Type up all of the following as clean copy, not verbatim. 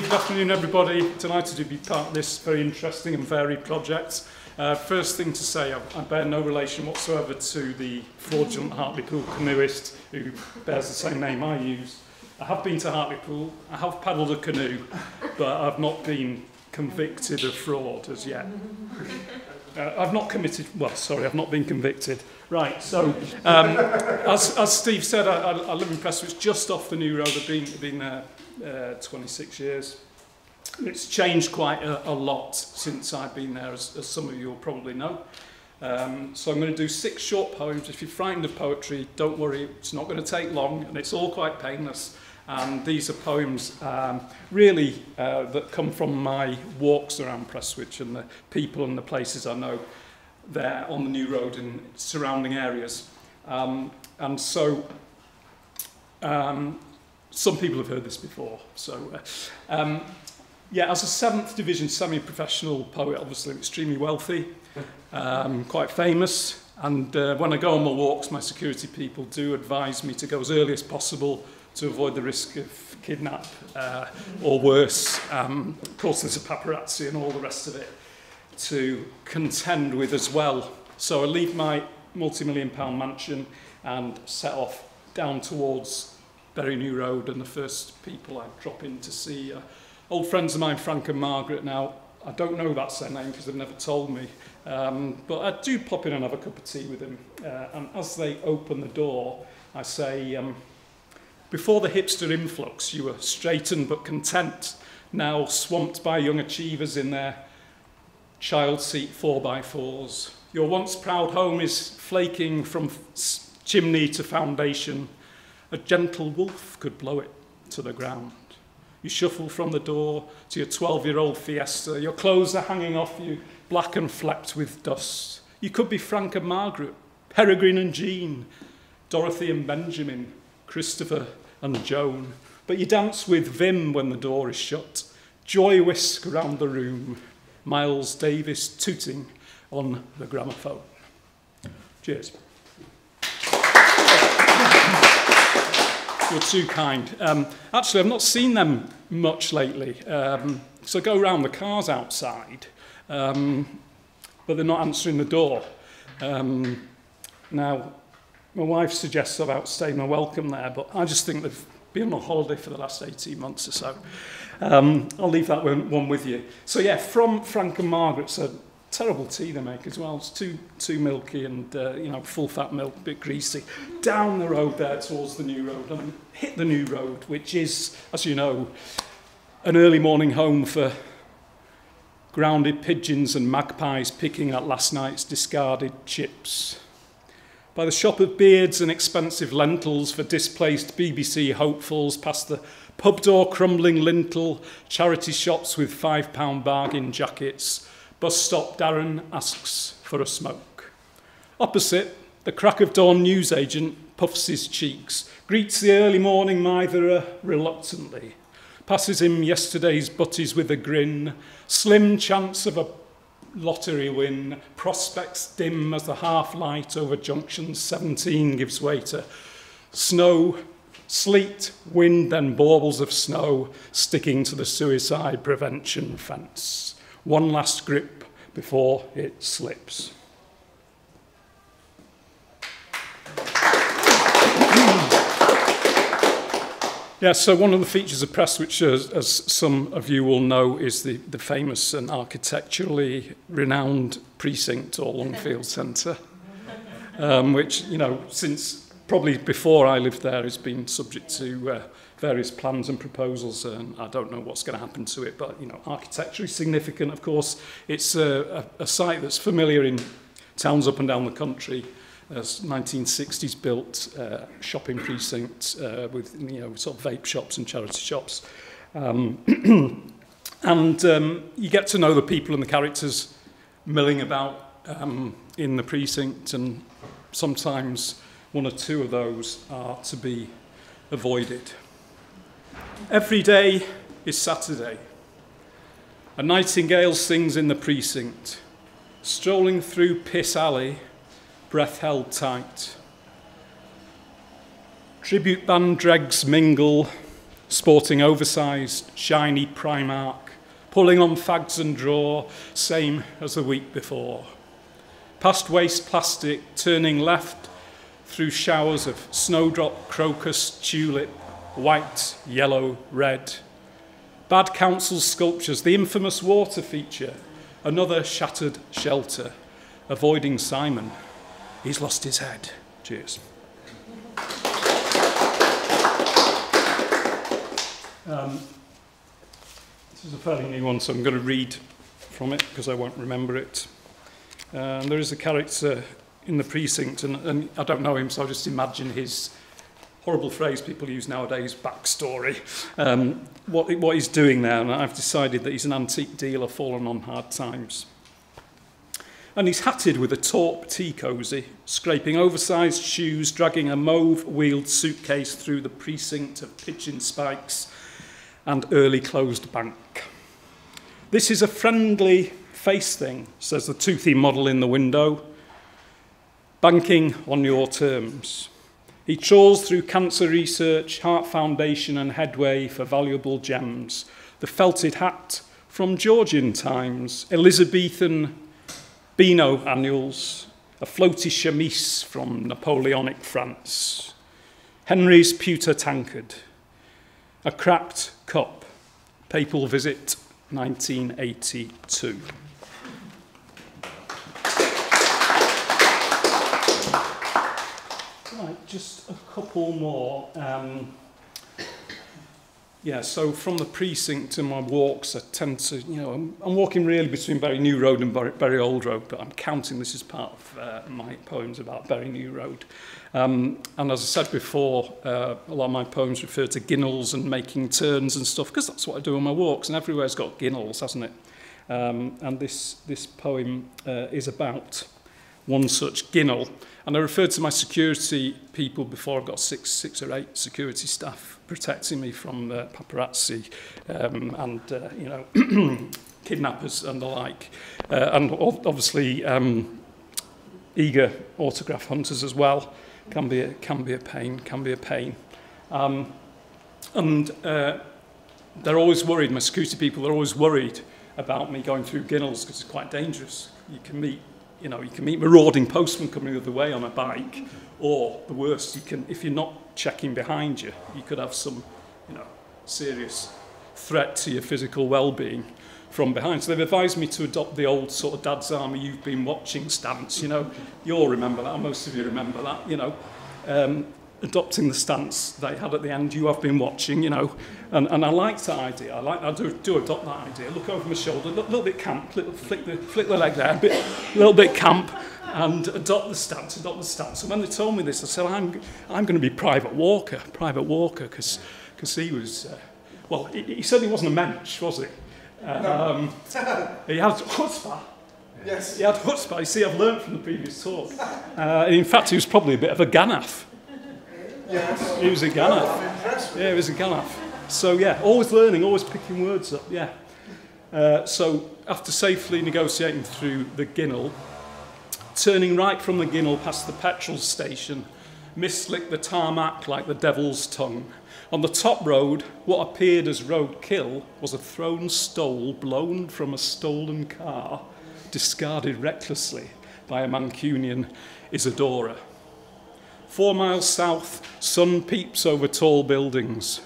good afternoon everybody. Delighted to be part of this very interesting and varied project. First thing to say, I bear no relation whatsoever to the fraudulent Hartlepool canoeist who bears the same name I use. I have been to Hartlepool, I have paddled a canoe, but I've not been convicted of fraud as yet. I've not been convicted. Right, so as Steve said, I live in Prestwich, just off the new road. I've been there 26 years. It's changed quite a lot since I've been there, as some of you will probably know. So I'm going to do 6 short poems. If you're frightened of poetry, don't worry, it's not going to take long, and it's all quite painless. And these are poems really that come from my walks around Prestwich and the people and the places I know there on the new road and surrounding areas. And so some people have heard this before. So yeah, as a 7th division semi-professional poet, obviously extremely wealthy, quite famous. And when I go on my walks, my security people do advise me to go as early as possible to avoid the risk of kidnap or worse. Of course, there's a paparazzi and all the rest of it to contend with as well. So I leave my multi-million-pound mansion and set off down towards Bury New Road, and the first people I drop in to see are old friends of mine, Frank and Margaret. Now, I don't know that's their name because they've never told me, but I do pop in and have a cup of tea with them. And as they open the door, I say, before the hipster influx, you were straitened but content, now swamped by young achievers in their child seat 4x4s. Your once proud home is flaking from chimney to foundation. A gentle wolf could blow it to the ground. You shuffle from the door to your 12-year-old Fiesta. Your clothes are hanging off you, black and flecked with dust. You could be Frank and Margaret, Peregrine and Jean, Dorothy and Benjamin, Christopher and Joan. But you dance with vim when the door is shut. Joy whisk around the room. Miles Davis tooting on the gramophone. Cheers. You're too kind. Actually, I've not seen them much lately. So I go around the cars outside, but they're not answering the door. Now, my wife suggests I've outstayed my welcome there, but I just think they've been on holiday for the last 18 months or so. I'll leave that one with you. So yeah, from Frank and Margaret's a terrible tea they make as well. It's too milky and full fat milk, a bit greasy. Down the road there towards the new road, and hit the new road, which is, as you know, an early morning home for grounded pigeons and magpies picking at last night's discarded chips. By the shop of beards and expensive lentils for displaced BBC hopefuls, past the pub door crumbling lintel, charity shops with £5 bargain jackets, bus stop Darren asks for a smoke. Opposite, the crack of dawn newsagent puffs his cheeks, greets the early morning mitherer reluctantly, passes him yesterday's butties with a grin, slim chance of a lottery win, prospects dim as the half-light over junction 17 gives way to snow, sleet, wind, then baubles of snow sticking to the suicide prevention fence. One last grip before it slips. Yeah, so one of the features of Prestwich, as some of you will know, is the famous and architecturally renowned precinct or Longfield Centre, which, since probably before I lived there, has been subject to various plans and proposals, and I don't know what's going to happen to it, but, architecturally significant, of course. It's a site that's familiar in towns up and down the country. As 1960s built shopping precinct with sort of vape shops and charity shops, and you get to know the people and the characters milling about in the precinct, and sometimes one or two of those are to be avoided. Every day is Saturday. A nightingale sings in the precinct, strolling through Piss Alley, breath held tight. Tribute band dregs mingle, sporting oversized, shiny Primark, pulling on fags and draw, same as the week before. Past waste plastic, turning left through showers of snowdrop, crocus, tulip, white, yellow, red. Bad council sculptures, the infamous water feature, another shattered shelter, avoiding Simon. He's lost his head. Cheers. This is a fairly new one, so I'm going to read from it because I won't remember it. There is a character in the precinct, and I don't know him, so I'll just imagine his horrible phrase people use nowadays, backstory, what he's doing there, and I've decided that he's an antique dealer fallen on hard times. And he's hatted with a taupe tea cosy, scraping oversized shoes, dragging a mauve-wheeled suitcase through the precinct of pigeon spikes and early closed bank. This is a friendly face thing, says the toothy model in the window. Banking on your terms. He trawls through cancer research, Heart Foundation and Headway for valuable gems. The felted hat from Georgian times, Elizabethan Beano annuals, a floaty chemise from Napoleonic France, Henry's pewter tankard, a cracked cup, papal visit 1982. Right, just a couple more. So from the precinct to my walks, I tend to, I'm walking really between Bury New Road and Bury Old Road, but I'm counting this as part of my poems about Bury New Road. And as I said before, a lot of my poems refer to ginnels and making turns and stuff, because that's what I do on my walks, and everywhere's got ginnels, hasn't it? And this poem is about one such ginnel. And I referred to my security people before. I've got six or eight security staff protecting me from paparazzi and kidnappers and the like. And obviously eager autograph hunters as well. Can be a pain. And they're always worried, my security people are always worried about me going through ginnels because it's quite dangerous. You can meet marauding postmen coming the other way on a bike, or the worst, if you're not checking behind you, you could have some, serious threat to your physical well-being from behind. So they've advised me to adopt the old sort of dad's army you've been watching stance, you all remember that, most of you remember that, adopting the stance they had at the end, you have been watching, and I like that idea. I do adopt that idea. Look over my shoulder, a little bit camp, flick the leg there, a little bit camp, and adopt the stance. And when they told me this, I said, I'm going to be Private Walker, because he was, he certainly wasn't a mensch, was he? No. He had chutzpah. Yes. He had chutzpah. You see, I've learned from the previous talk. In fact, he was probably a bit of a Ganath. Yes. He was a Ganath. Yeah, he was a Ganath. So, always learning, always picking words up, So, after safely negotiating through the ginnel, turning right from the ginnel past the petrol station, mist-licked the tarmac like the devil's tongue. On the top road, what appeared as roadkill was a thrown stole blown from a stolen car, discarded recklessly by a Mancunian Isadora. 4 miles south, sun peeps over tall buildings.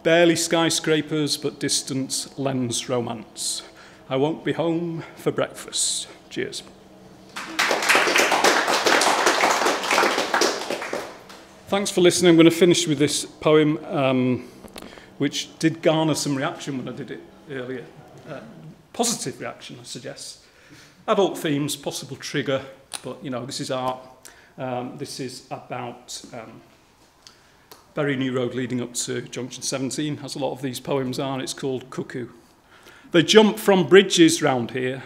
Barely skyscrapers, but distance lends romance. I won't be home for breakfast. Cheers. Thanks for listening. I'm going to finish with this poem, which did garner some reaction when I did it earlier. Positive reaction, I suggest. Adult themes, possible trigger, but, this is art. This is about Bury New Road leading up to Junction 17, as a lot of these poems are. It's called Cuckoo. They jump from bridges round here,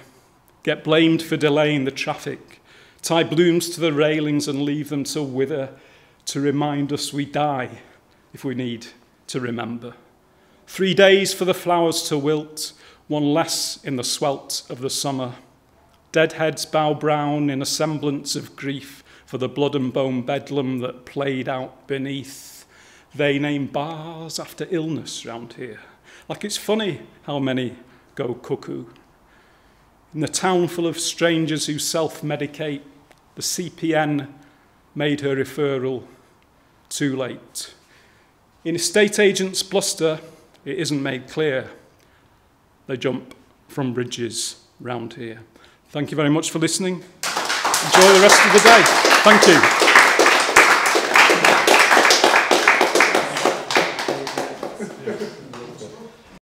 get blamed for delaying the traffic, tie blooms to the railings and leave them to wither, to remind us we die if we need to remember. 3 days for the flowers to wilt, one less in the swelt of the summer. Dead heads bow brown in a semblance of grief for the blood and bone bedlam that played out beneath. They name bars after illness round here. Like it's funny how many go cuckoo. In the town full of strangers who self-medicate, the CPN made her referral too late. In estate agents' bluster, it isn't made clear. They jump from bridges round here. Thank you very much for listening. Enjoy the rest of the day. Thank you.